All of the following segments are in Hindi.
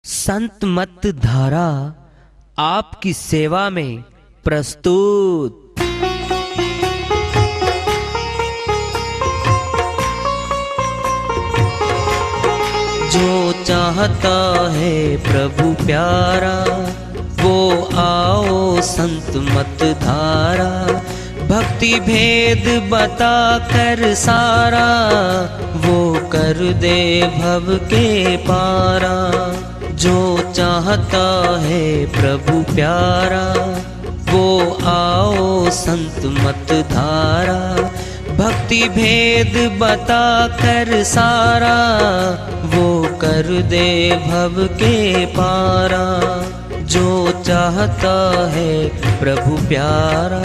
संत मत धारा आपकी सेवा में प्रस्तुत। जो चाहता है प्रभु प्यारा वो आओ संत मत धारा। भक्ति भेद बता कर सारा वो कर दे भव के पारा। जो चाहता है प्रभु प्यारा वो आओ संत मत धारा। भक्ति भेद बता कर सारा वो कर दे भव के पारा। जो चाहता है प्रभु प्यारा।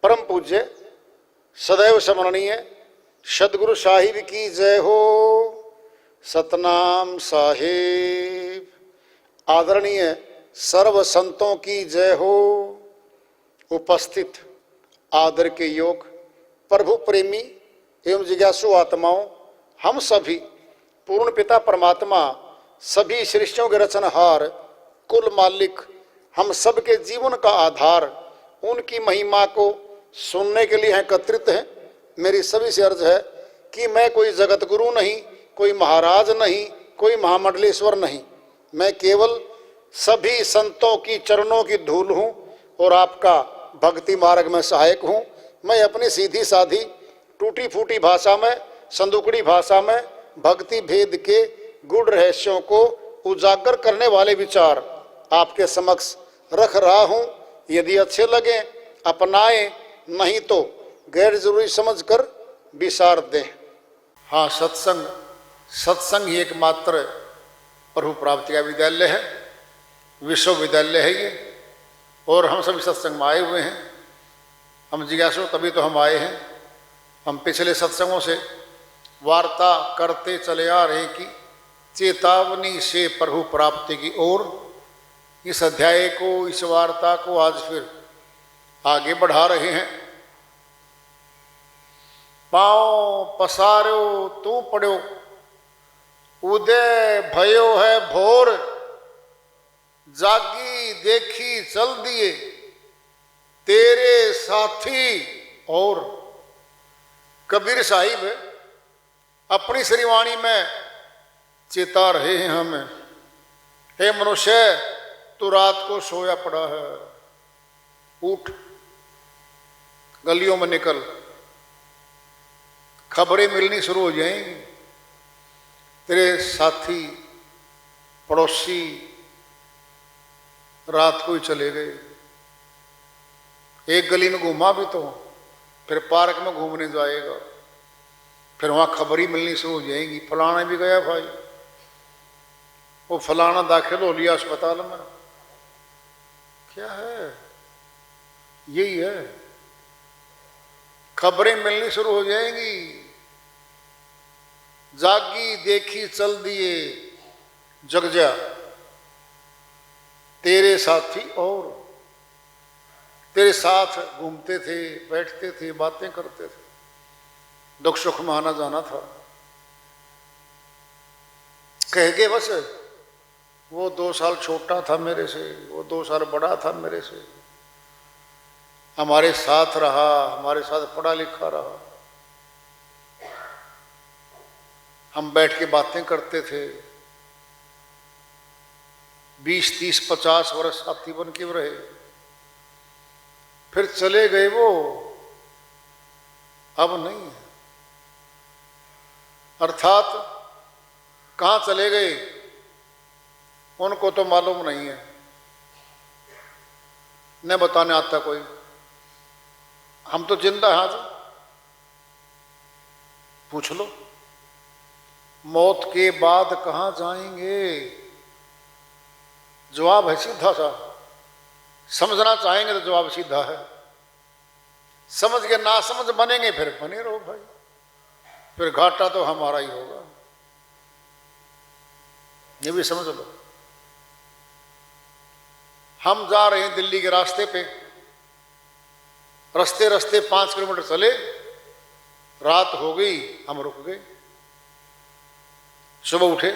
परम पूज्य सदैव स्मरणीय सदगुरु साहिब की जय हो। सतनाम साहिब। आदरणीय सर्व संतों की जय हो। उपस्थित आदर के योग प्रभु प्रेमी एवं जिज्ञासु आत्माओं, हम सभी पूर्ण पिता परमात्मा सभी सृष्टियों के रचनहार कुल मालिक हम सबके जीवन का आधार उनकी महिमा को सुनने के लिए एकत्रित हैं। मेरी सभी से अर्ज है कि मैं कोई जगत गुरु नहीं, कोई महाराज नहीं, कोई महामंडलेश्वर नहीं। मैं केवल सभी संतों की चरणों की धूल हूँ और आपका भक्ति मार्ग में सहायक हूँ। मैं अपनी सीधी साधी टूटी फूटी भाषा में, संदुकड़ी भाषा में भक्ति भेद के गूढ़ रहस्यों को उजागर करने वाले विचार आपके समक्ष रख रहा हूँ। यदि अच्छे लगे अपनाएं, नहीं तो गैर जरूरी समझकर विसार दें। हाँ, सत्संग ही एकमात्र प्रभु प्राप्ति का विद्यालय है, विश्वविद्यालय है ये। और हम सभी सत्संग में आए हुए हैं। हम जिज्ञासु तभी तो हम आए हैं। हम पिछले सत्संगों से वार्ता करते चले आ रहे हैं कि चेतावनी से प्रभु प्राप्ति की ओर। इस अध्याय को, इस वार्ता को आज फिर आगे बढ़ा रहे हैं। पाँव पसारो तू पड़ो, उदय भयो है भोर, जागी देखी चल दिए तेरे साथी। और कबीर साहिब अपनी श्रीवाणी में चेता रहे हैं हमें, हे मनुष्य तू रात को सोया पड़ा है, उठ गलियों में निकल, खबरें मिलनी शुरू हो जाएंगी। तेरे साथी पड़ोसी रात को ही चले गए। एक गली में घूमा भी तो फिर पार्क में घूमने जाएगा, फिर वहां खबरें मिलनी शुरू हो जाएंगी। फलाना भी गया भाई, वो फलाना दाखिल हो लिया अस्पताल में। क्या है? यही है, खबरें मिलनी शुरू हो जाएंगी। जागी देखी चल दिए जग जा तेरे साथी। और तेरे साथ घूमते थे, बैठते थे, बातें करते थे, दुख सुख में आना जाना था। कह के बस वो 2 साल छोटा था मेरे से, वो 2 साल बड़ा था मेरे से, हमारे साथ रहा, हमारे साथ पढ़ा लिखा रहा, हम बैठ के बातें करते थे। 20, 30, 50 वर्ष साथी बन के रहे, फिर चले गए वो, अब नहीं है। अर्थात कहाँ चले गए उनको तो मालूम नहीं है, न बताने आता कोई। हम तो जिंदा हैं, आज पूछ लो। मौत के बाद कहां जाएंगे? जवाब है सीधा सा। समझना चाहेंगे तो जवाब सीधा है। समझ के ना समझ बनेंगे फिर बने रहो भाई, फिर घाटा तो हमारा ही होगा। ये भी समझ लो। हम जा रहे हैं दिल्ली के रास्ते पे, रास्ते रास्ते 5 किलोमीटर चले, रात हो गई, हम रुक गए। सुबह उठे,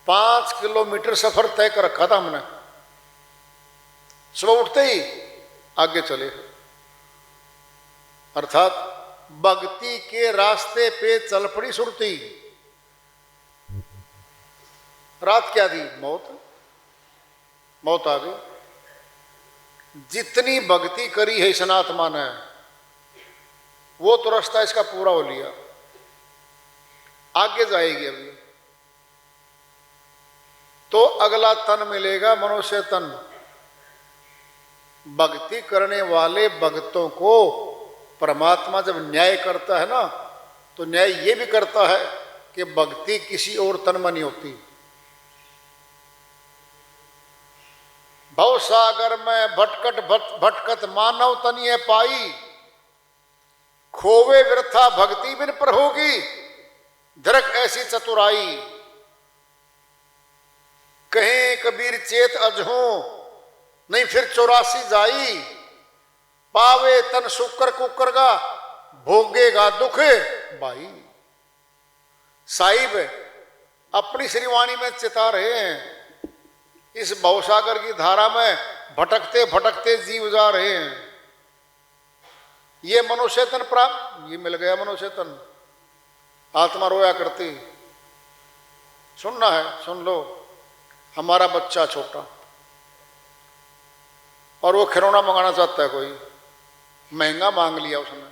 5 किलोमीटर सफर तय कर रखा था हमने। सुबह उठते ही आगे चले, अर्थात भक्ति के रास्ते पे चल पड़ी सुरती। रात क्या थी? मौत आ गई। जितनी भक्ति करी है इस अनात्मा ने, वो तो रास्ता इसका पूरा हो लिया, आगे जाएगी अभी तो अगला तन मिलेगा, मनुष्य तन। भक्ति करने वाले भक्तों को परमात्मा जब न्याय करता है ना, तो न्याय ये भी करता है कि भक्ति किसी और तन में नहीं होती। भव सागर में भटकत मानव तनिए पाई, खोवे वृथा भक्ति बिन प्रभु की, धरक ऐसी चतुराई। कहें कबीर चेत अजहूं, नहीं फिर 84 जाई, पावे तन शुक्र कुकर का, भोगेगा दुख भाई। साहिब अपनी श्रीवाणी में चिता रहे हैं, इस भवसागर की धारा में भटकते भटकते जीव जा रहे हैं। ये मनुष्य तन प्राप्त, ये मिल गया मनुष्य तन। आत्मा रोया करती। सुनना है सुन लो। हमारा बच्चा छोटा और वो खिलौना मंगाना चाहता है, कोई महंगा मांग लिया उसने,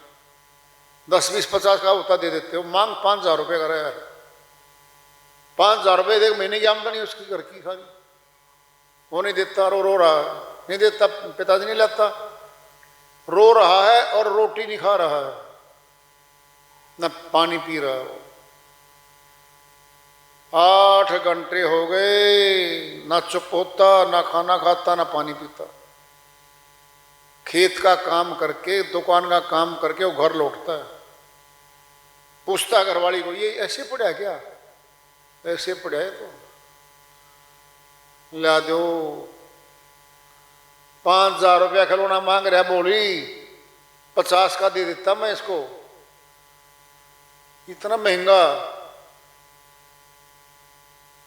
10 20 50 का होता दे देते हो, मांग 5000 रुपये का रहा है। 5000 रुपये देख, महीने की आमदनी उसकी घर की खाली, वो नहीं देता, रो रहा है, नहीं देता, पिताजी नहीं लाता, रो रहा है और रोटी नहीं खा रहा है, न पानी पी रहा है वो। 8 घंटे हो गए, ना चुप होता, ना खाना खाता, ना पानी पीता। खेत का काम करके, दुकान का काम करके वो घर लौटता है। पूछता घरवाली को, ये ऐसे पड़ा क्या? ऐसे पड़ा है तो ला दो। 5000 रुपया खिलौना मांग रहा, बोली 50 का दे देता मैं इसको। इतना महंगा?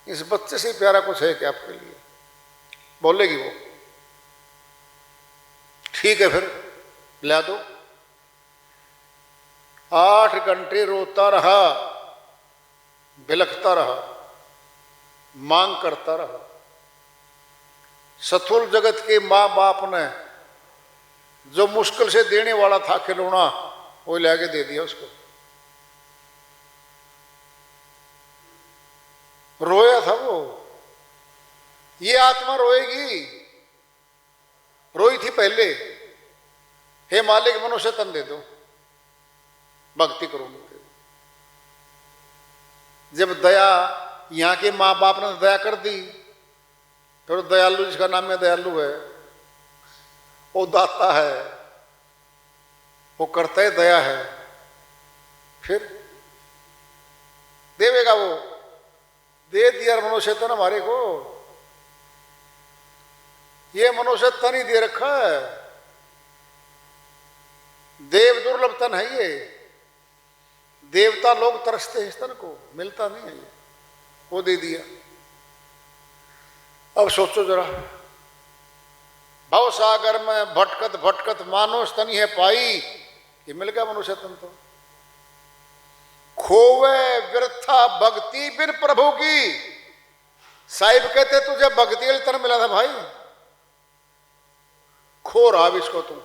इस बच्चे से प्यारा कुछ है क्या आपके लिए? बोलेगी वो, ठीक है फिर ला दो। 8 घंटे रोता रहा, बिलखता रहा, मांग करता रहा। स्थूल जगत के माँ बाप ने जो मुश्किल से देने वाला था खिलौना, वो लाके दे दिया उसको। रोया था वो। ये आत्मा रोएगी, रोई थी पहले, हे मालिक मनुष्य तन दे दो, भक्ति करूंगी। जब दया, यहां के माँ बाप ने दया कर दी, फिर दयालु, जिसका नाम में दयालु है, वो दाता है, वो करता है, दया है, फिर देवेगा वो। दे दिया मनुष्य तन हमारे को। ये मनुष्य तन ही दे रखा है, देव दुर्लभ तन है ये। देवता लोग तरसते हैं इस तन को, मिलता नहीं है ये, वो दे दिया। अब सोचो जरा, भव सागर में भटकत भटकत मानो तन है पाई, ये मिल गया मनुष्य तन तो। खोवे व्यर्था भक्ति बिन प्रभु की। साहिब कहते तुझे भक्ति के लिए तन मिला था भाई, खो रहा अब इसको तुम,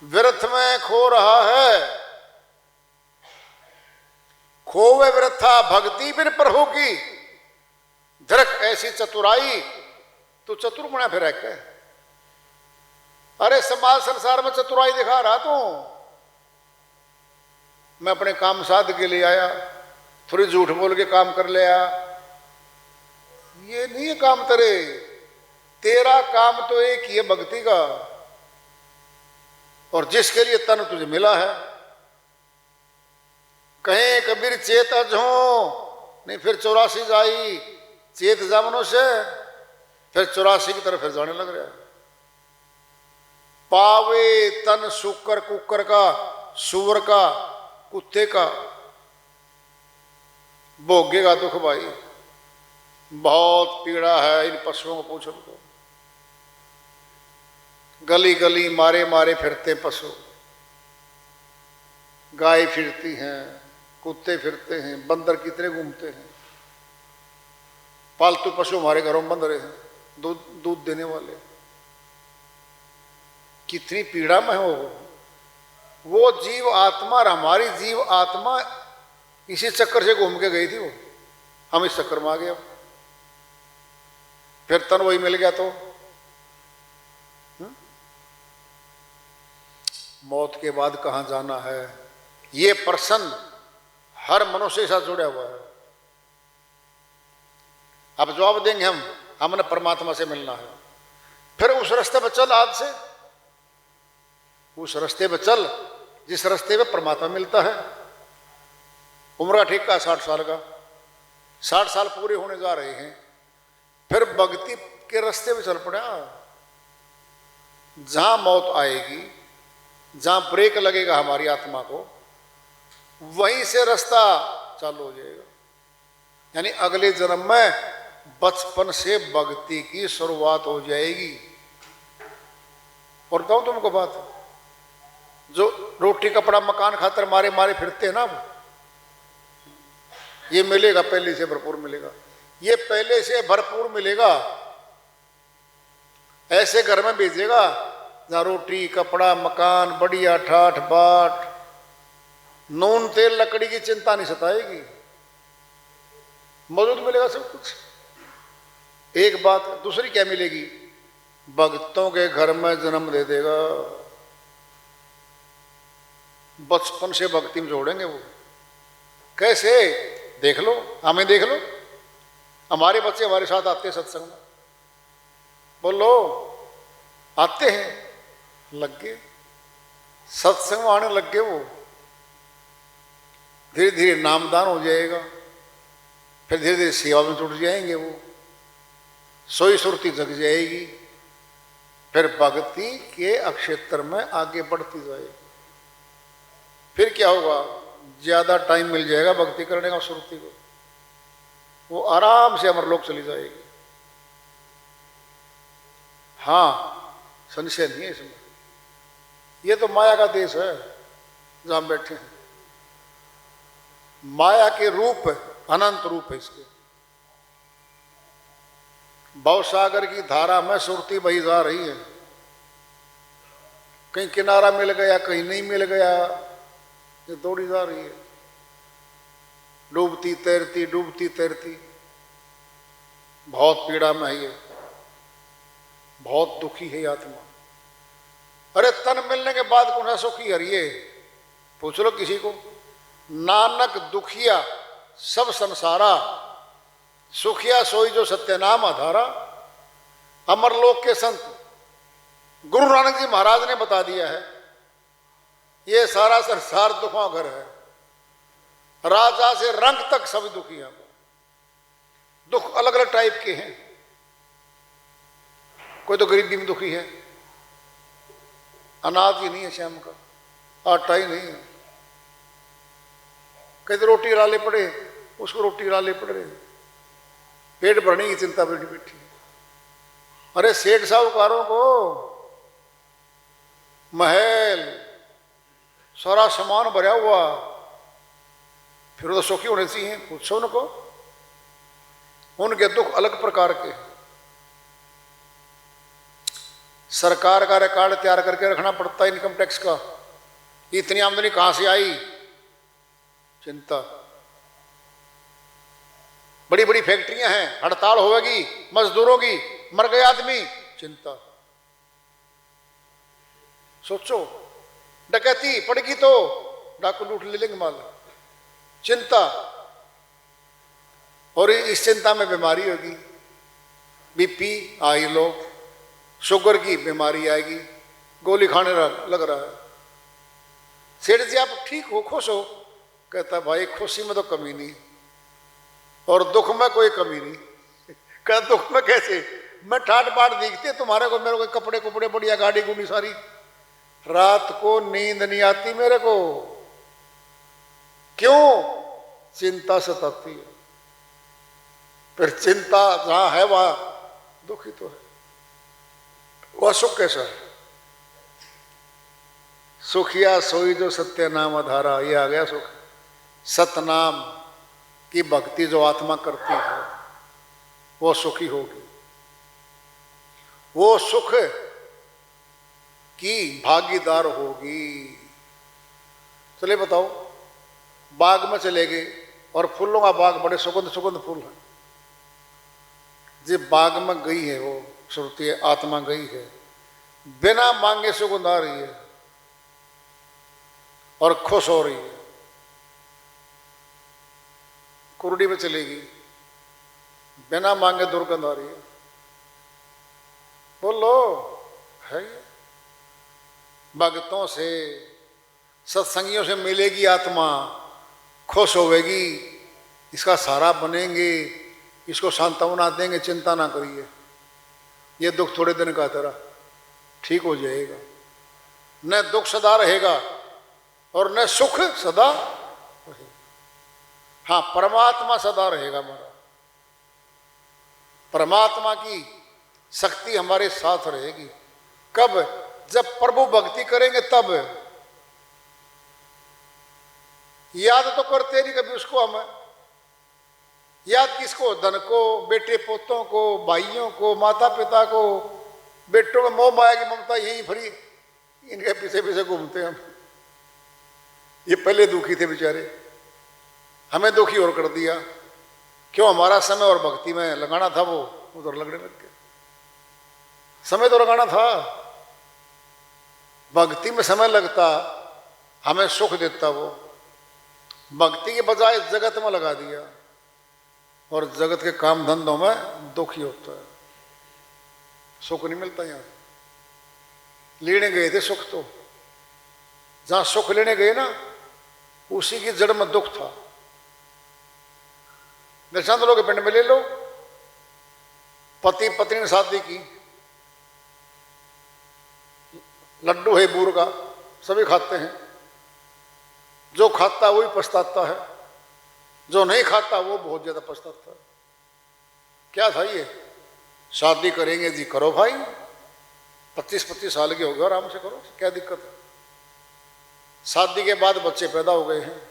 व्यर्थ में खो रहा है। खोवे व्यर्था भक्ति बिन प्रभु की, धरक ऐसी चतुराई। तू चतुर बना फिर है क्या? अरे समाज संसार में चतुराई दिखा रहा तू। मैं अपने काम साध के लिए आया, थोड़ी झूठ बोल के काम कर लिया, ये नहीं है काम तेरे। तेरा काम तो एक ही है, भक्ति का, और जिसके लिए तन तुझे मिला है। कहें कबीर चेत अजो नहीं, फिर 84 जाई चेत जामनों से, फिर 84 की तरफ फिर जाने लग रहा है। पावे तन शुकर कुकर का, सुअर का, कुत्ते का, भोगेगा दुख भाई। बहुत पीड़ा है इन पशुओं को, पूछो तो। गली गली मारे मारे फिरते पशु, गाय फिरती हैं, कुत्ते फिरते हैं, बंदर कितने घूमते हैं। पालतू पशु हमारे घरों में बंद रहे हैं, दूध देने वाले। कितनी पीड़ा में हो वो जीव आत्मा, और हमारी जीव आत्मा इसी चक्कर से घूम के गई थी वो, हम इस चक्कर में आ गए। फिर तन वही मिल गया तो मौत के बाद कहां जाना है, ये प्रश्न हर मनुष्य के साथ जुड़ा हुआ है। अब जवाब देंगे हम, हमने परमात्मा से मिलना है। फिर उस रास्ते पर चल, आज से उस रास्ते पर चल जिस रास्ते पे परमात्मा मिलता है। उम्र का ठीक का 60 साल का, 60 साल पूरे होने जा रहे हैं, फिर भक्ति के रास्ते पे चल पड़ा। जहां मौत आएगी, जहां ब्रेक लगेगा हमारी आत्मा को, वहीं से रास्ता चालू हो जाएगा। यानी अगले जन्म में बचपन से भक्ति की शुरुआत हो जाएगी। और बताऊं तुमको बात, जो रोटी कपड़ा मकान खातर मारे मारे फिरते हैं ना, ये मिलेगा पहले से भरपूर मिलेगा, ये पहले से भरपूर मिलेगा। ऐसे घर में भेजेगा जहां रोटी कपड़ा मकान बढ़िया ठाठ बाट, नून तेल लकड़ी की चिंता नहीं सताएगी, मौजूद मिलेगा सब कुछ। एक बात, दूसरी क्या मिलेगी, भक्तों के घर में जन्म दे देगा। बचपन से भक्ति में जोड़ेंगे वो। कैसे, देख लो, हमें देख लो, हमारे बच्चे हमारे साथ आते हैं सत्संग में, बोलो आते हैं, लग गए सत्संग में आने लग गए। वो धीरे धीरे नामदान हो जाएगा, फिर धीरे धीरे सेवा में जुट जाएंगे, वो सोई सुरती जग जाएगी, फिर भक्ति के अक्षेत्र में आगे बढ़ती जाएगी। फिर क्या होगा, ज्यादा टाइम मिल जाएगा भक्ति करने का सुरती को, वो आराम से अमरलोक चली जाएगी। हाँ, संशय नहीं है इसमें। ये तो माया का देश है जहां बैठे हैं, माया के रूप अनंत रूप है इसके। भवसागर की धारा में सुरती बही जा रही है, कहीं किनारा मिल गया कहीं नहीं मिल गया, ये दौड़ी जा रही है, डूबती तैरती डूबती तैरती। बहुत पीड़ा में है ये, बहुत दुखी है आत्मा। अरे तन मिलने के बाद कौन सा सुखी है ये, पूछ लो किसी को। नानक दुखिया सब संसारा, सुखिया सोई जो सत्य नाम आधारा। अमरलोक के संत गुरु नानक जी महाराज ने बता दिया है, ये सारा संसार दुखों घर है, राजा से रंग तक सब दुखी हैं। दुख अलग अलग टाइप के हैं, कोई तो गरीबी में दुखी है, अनाज ही नहीं है शाम का, आटा ही नहीं है, कई तो रोटी राले पड़े, उसको रोटी राले पड़ रहे, पेट भरने की चिंता बैठी बैठी। अरे सेठ साहूकारों को महल सारा सामान भरा हुआ, फिर तो सुखी होने चाहिए, पूछो उनको। उनके दुख अलग प्रकार के। सरकार का रिकॉर्ड तैयार करके रखना पड़ता है इनकम टैक्स का, इतनी आमदनी कहां से आई, चिंता। बड़ी बड़ी फैक्ट्रियां हैं, हड़ताल होगी मजदूरों की, मर गए आदमी, चिंता। सोचो, डकैती पड़ेगी तो डाकू लूट ले लेंगे माल, चिंता। और इस चिंता में बीमारी होगी, बीपी आई लो, शुगर की बीमारी आएगी, गोली खाने लग रहा है। सेठ जी आप ठीक हो, खुश हो? कहता भाई खुशी में तो कमी नहीं और दुख में कोई कमी नहीं। कहता दुख में कैसे? मैं ठाट बाट दिखती तुम्हारे को, मेरे को कपड़े कुपड़े बढ़िया, गाड़ी गुड़ी सारी, रात को नींद नहीं आती मेरे को। क्यों? चिंता सताती है। फिर चिंता जहां है वहां दुख ही तो है। वह सुख कैसा है? सुखिया सोई जो सत्य नाम आधारा, ये आ गया सुख। सतनाम की भक्ति जो आत्मा करती है वो सुखी होगी। वो सुख की भागीदार होगी। चले बताओ, बाग में चले गए और फूलों का बाग, बड़े सुगंध सुगंध फूल हैं। जब बाग में गई है वो श्रुति है, आत्मा गई है, बिना मांगे सुगंध आ रही है और खुश हो रही है। कुरडी में चलेगी, बिना मांगे दुर्गंध आ रही है। बोलो है ये? भक्तों से, सत्संगियों से मिलेगी आत्मा, खुश होवेगी, इसका सहारा बनेंगे, इसको सांत्वना देंगे, चिंता ना करिए, ये दुख थोड़े दिन का तेरा ठीक हो जाएगा। न दुख सदा रहेगा और न सुख सदा रहेगा। हाँ, परमात्मा सदा रहेगा हमारा। परमात्मा की शक्ति हमारे साथ रहेगी। कब? जब प्रभु भक्ति करेंगे तब। याद तो करते नहीं कभी उसको हम। याद किसको? धन को, बेटे पोतों को, भाइयों को, माता पिता को। बेटों में मोह माया की ममता यही भरी, इनके पीछे पीछे घूमते हम। ये पहले दुखी थे बेचारे, हमें दुखी और कर दिया। क्यों? हमारा समय और भक्ति में लगाना था, वो उधर लगने लग गए। समय तो लगाना था, भक्ति में समय लगता, हमें सुख देता। वो भक्ति के बजाय जगत में लगा दिया और जगत के काम धंधों में दुखी होता है, सुख नहीं मिलता। यहाँ लेने गए थे सुख, तो जहां सुख लेने गए ना, उसी की जड़ में दुख था। दर्शन लोग पिंड में ले लो, पति पत्नी ने शादी की, लड्डू है बूर का, सभी खाते हैं। जो खाता है वही पछताता है, जो नहीं खाता वो बहुत ज्यादा पछताता है। क्या था ये? शादी करेंगे जी, करो भाई, 25-25 साल के हो गए, आराम से करो, क्या दिक्कत है? शादी के बाद बच्चे पैदा हो गए हैं।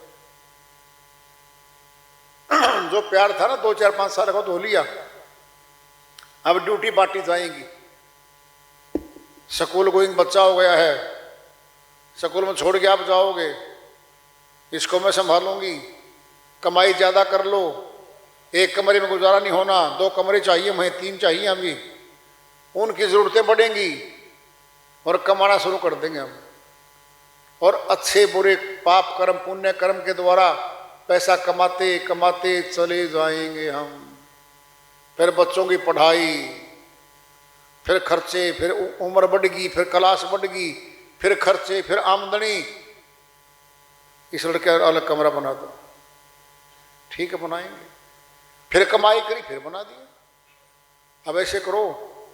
जो प्यार था ना 2-4-5 साल का, तो हो लिया। अब ड्यूटी पार्टी जाएंगी, स्कूल गोइंग बच्चा हो गया है, स्कूल में छोड़ के आप जाओगे, इसको मैं संभालूंगी, कमाई ज़्यादा कर लो, एक कमरे में गुजारा नहीं होना, 2 कमरे चाहिए, मुझे 3 चाहिए अभी। उनकी ज़रूरतें बढ़ेंगी और कमाना शुरू कर देंगे हम, और अच्छे बुरे पाप कर्म पुण्य कर्म के द्वारा पैसा कमाते कमाते चले जाएंगे हम। फिर बच्चों की पढ़ाई, फिर खर्चे, फिर उम्र बढ़ेगी, फिर क्लास बढ़ेगी, फिर खर्चे, फिर आमदनी। इस लड़के अलग कमरा बना दो, ठीक है बनाएंगे। फिर कमाई करी, फिर बना दिया। अब ऐसे करो,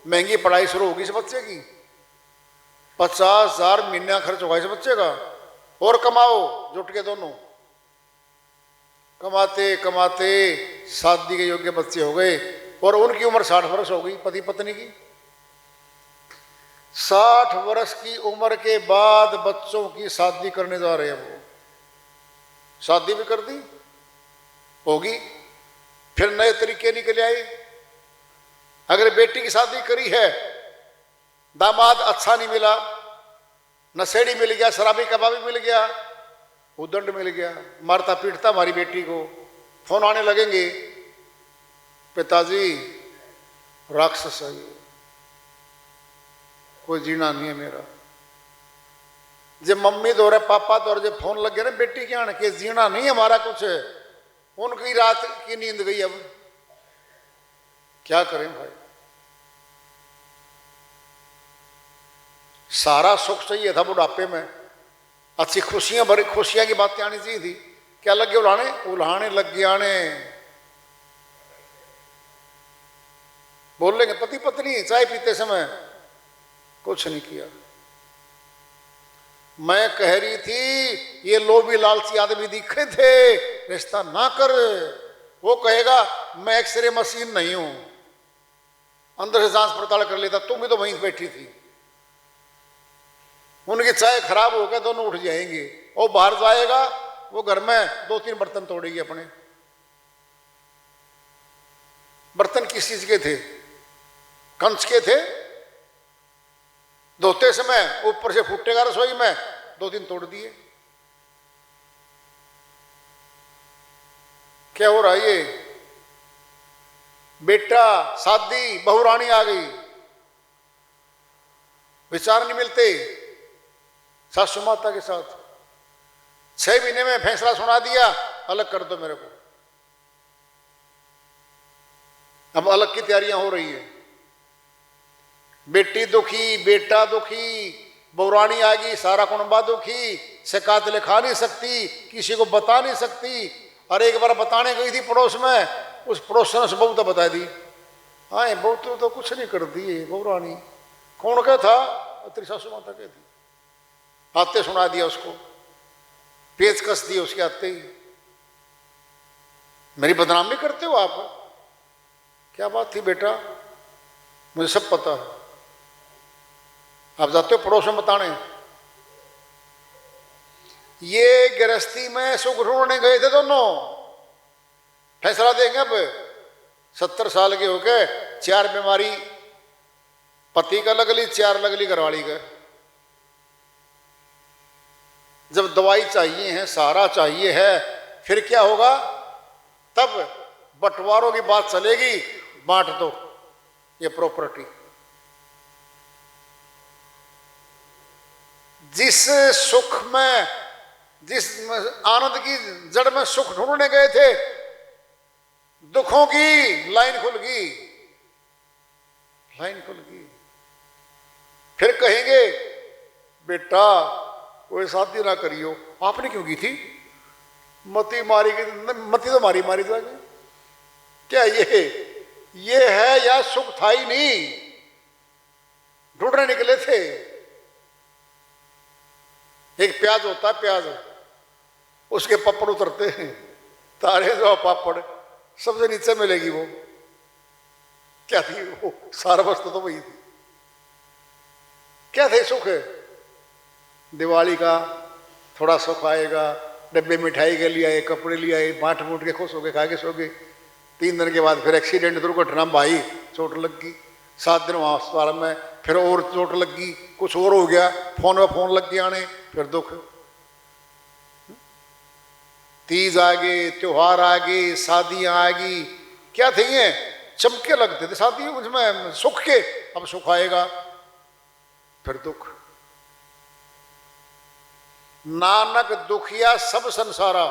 महंगी पढ़ाई शुरू होगी इस बच्चे की, 50,000 महीना खर्च होगा इस बच्चे का, और कमाओ जुट के दोनों। कमाते कमाते शादी के योग्य बच्चे हो गए और उनकी उम्र 60 वर्ष हो गई, पति पत्नी की। 60 वर्ष की उम्र के बाद बच्चों की शादी करने जा रहे हैं वो। शादी भी कर दी होगी, फिर नए तरीके निकल आए। अगर बेटी की शादी करी है, दामाद अच्छा नहीं मिला, नशेड़ी मिल गया, शराबी कबाबी मिल गया, उदंड मिल गया, मारता पीटता हमारी बेटी को, फोन आने लगेंगे, पिताजी राक्षस है ये, कोई जीना नहीं है मेरा। जब मम्मी दो रहे, पापा दो रहे, जब फोन लग गया ना बेटी के आने के, जीना नहीं हमारा कुछ है, उनकी रात की नींद गई। अब क्या करें भाई, सारा सुख चाहिए था बुढ़ापे में, अच्छी खुशियां भरी खुशियां की बातें आनी चाहिए थी। क्या लग गए उलाने, उल्हाने लग गए आने। बोल लेंगे पति पत्नी चाय पीते समय, कुछ नहीं किया। मैं कह रही थी ये लोभी लालची आदमी दिखे थे, रिश्ता ना कर। वो कहेगा मैं एक्सरे मशीन नहीं हूं, अंदर से जांच पड़ताल कर लेता, तुम भी तो वहीं बैठी थी। उनकी चाय खराब हो गया, दोनों उठ जाएंगे। वो बाहर जाएगा, वो घर में 2-3 बर्तन तोड़ेगी अपने। बर्तन किस चीज के थे? कंच के थे। धोते समय ऊपर से फूटेगा रसोई में, 2-3 तोड़ दिए। क्या हो रहा है ये? बेटा शादी, बहुरानी आ गई, विचार नहीं मिलते सासू माता के साथ। 6 महीने में फैसला सुना दिया, अलग कर दो मेरे को। अब अलग की तैयारियां हो रही है। बेटी दुखी, बेटा दुखी, बहुरानी आ गई, सारा कुनबा दुखी, शिकायत लिखा नहीं सकती, किसी को बता नहीं सकती। और एक बार बताने गई थी पड़ोस में, उस पड़ोसन ने बहू तो बता दी। हाँ बहू तो कुछ नहीं कर दी बहुरानी। कौन क्या था? तेरी सासू माता क्या थी। आते सुना दिया उसको, पेच कस दी उसके आते ही। मेरी बदनामी करते हो आप? क्या बात थी बेटा? मुझे सब पता है। आप जाते हो पड़ोस में बताने। ये गृहस्थी में सुख ढूंढने गए थे दोनों, फैसला देंगे। अब 70 साल के हो गए, 4 बीमारी पति का लग ली, 4 लग ली घरवाली का। जब दवाई चाहिए है, सहारा चाहिए है, फिर क्या होगा? तब बंटवारों की बात चलेगी, बांट दो ये प्रॉपर्टी। जिस सुख में, जिस आनंद की जड़ में सुख ढूंढने गए थे, दुखों की लाइन खुल गई, लाइन खुल गई। फिर कहेंगे बेटा कोई शादी ना करियो। आपने क्यों की थी? मती मारी गई, मती तो मारी मारी जाएगी। क्या ये है या सुख था ही नहीं, ढूंढने निकले थे। एक प्याज होता है, प्याज, उसके पपड़ उतरते हैं, तारे जो पापड़ सबसे नीचे मिलेगी। वो क्या थी? वो सारा वस्तु तो वही थी। क्या थे सुख? दिवाली का थोड़ा सुख आएगा, डब्बे मिठाई के लिए आए, कपड़े लिए आए, बांट बूट के खुश हो गए, खा के सो गए। 3 दिन के बाद फिर एक्सीडेंट, दुर्घटना, भाई चोट लग गई। 7 दिन वहां अस्पताल में, फिर और चोट लग गई, कुछ और हो गया, फोन में फोन लग गया आने, फिर दुख। तीज आ गई, त्योहार आ गई, शादियां आ गई। क्या थे ये? चमके लगते थे शादी उसमें सुख के। अब सुख आएगा, फिर दुख। नानक दुखिया सब संसारा,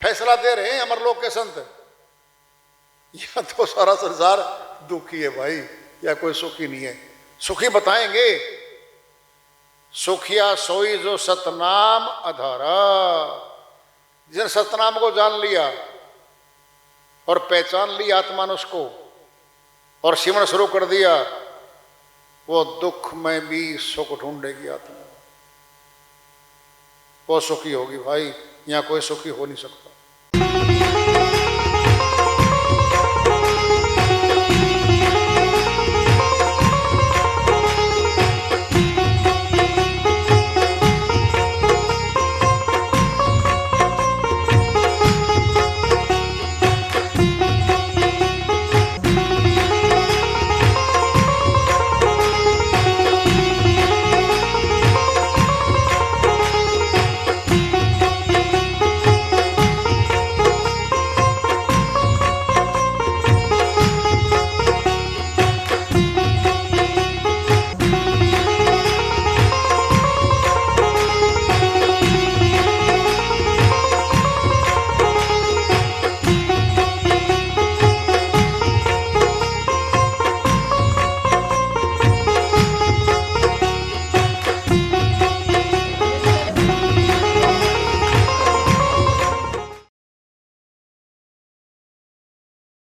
फैसला दे रहे हैं अमरलोक के संत। या तो सारा संसार दुखी है भाई, या कोई सुखी नहीं है। सुखी बताएंगे, सुखिया सोई जो सतनाम अधारा। जिन सतनाम को जान लिया और पहचान ली आत्मा ने उसको, और सिमरण शुरू कर दिया, वो दुख में भी सुख ढूंढेगी आत्मा, वो सुखी होगी भाई। यहाँ कोई सुखी हो नहीं सकता।